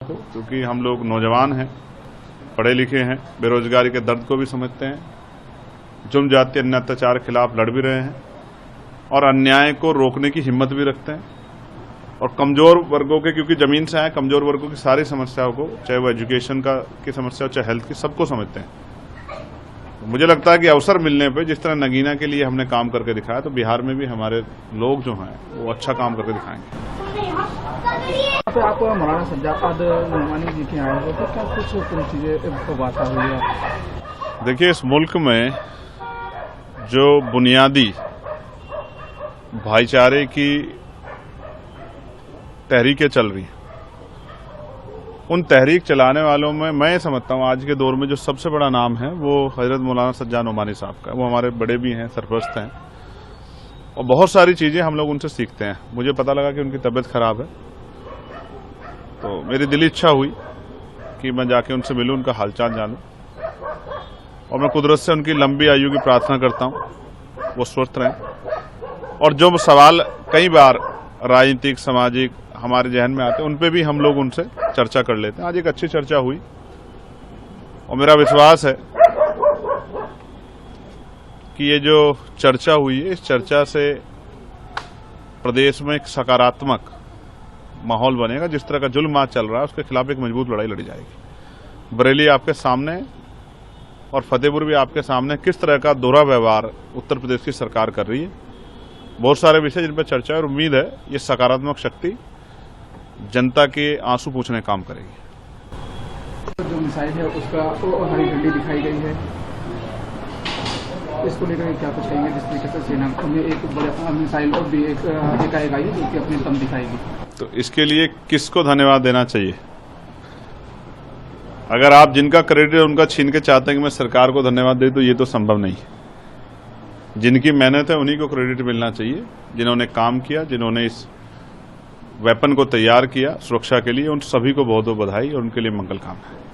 क्योंकि हम लोग नौजवान हैं, पढ़े लिखे हैं, बेरोजगारी के दर्द को भी समझते हैं, जुर्म जाति अन्य अत्याचार के खिलाफ लड़ भी रहे हैं और अन्याय को रोकने की हिम्मत भी रखते हैं। और कमजोर वर्गों के, क्योंकि जमीन से आए, कमजोर वर्गों की सारी समस्याओं को, चाहे वो एजुकेशन की समस्या हो, चाहे हेल्थ की, सबको समझते हैं। मुझे लगता है कि अवसर मिलने पे जिस तरह नगीना के लिए हमने काम करके दिखाया, तो बिहार में भी हमारे लोग जो हैं वो अच्छा काम करके दिखाएंगे। तो आप मौलाना सज्जाद नोमानी जी के आए हो, तो क्या कुछ पूरी चीजें बात हुई है? देखिए, इस मुल्क में जो बुनियादी भाईचारे की तहरीकें चल रही हैं, उन तहरीक चलाने वालों में मैं समझता हूं आज के दौर में जो सबसे बड़ा नाम है वो हजरत मौलाना सज्जाद नोमानी साहब का। वो हमारे बड़े भी हैं, सरपरस्त हैं और बहुत सारी चीजें हम लोग उनसे सीखते हैं। मुझे पता लगा कि उनकी तबीयत खराब है, तो मेरी दिली इच्छा हुई कि मैं जाके उनसे मिलूं, उनका हालचाल जानूं और मैं कुदरत से उनकी लंबी आयु की प्रार्थना करता हूं, वो स्वस्थ रहें। और जो सवाल कई बार राजनीतिक, सामाजिक हमारे जहन में आते हैं, उन पे भी हम लोग उनसे चर्चा कर लेते हैं। आज एक अच्छी चर्चा हुई और मेरा विश्वास है कि ये जो चर्चा हुई है, इस चर्चा से प्रदेश में एक सकारात्मक माहौल बनेगा। जिस तरह का जुल्म आज चल रहा है, उसके खिलाफ एक मजबूत लड़ाई लड़ी जाएगी। बरेली आपके सामने और फतेहपुर भी आपके सामने किस तरह का दोहरा व्यवहार उत्तर प्रदेश की सरकार कर रही है। बहुत सारे विषय जिन पर चर्चा है और उम्मीद है ये सकारात्मक शक्ति जनता के आंसू पूछने काम करेगी। जो मिसाइल है उसका तो हरी झंडी दिखाई गई है, इसको लेकर क्या कुछ कहेंगे? जिस तरीके से सेना में एक बड़ा मिसाइल और भी एक आई है जो कि अपनी दम दिखाएगी, तो इसके लिए किसको धन्यवाद देना चाहिए? अगर आप जिनका क्रेडिट उनका छीन के चाहते हैं कि मैं सरकार को धन्यवाद दे, तो ये तो संभव नहीं है। जिनकी मेहनत है उन्हीं को क्रेडिट मिलना चाहिए, जिन्होंने काम किया, जिन्होंने इस वेपन को तैयार किया सुरक्षा के लिए। उन सभी को बहुत बहुत बधाई और उनके लिए मंगल कामना है।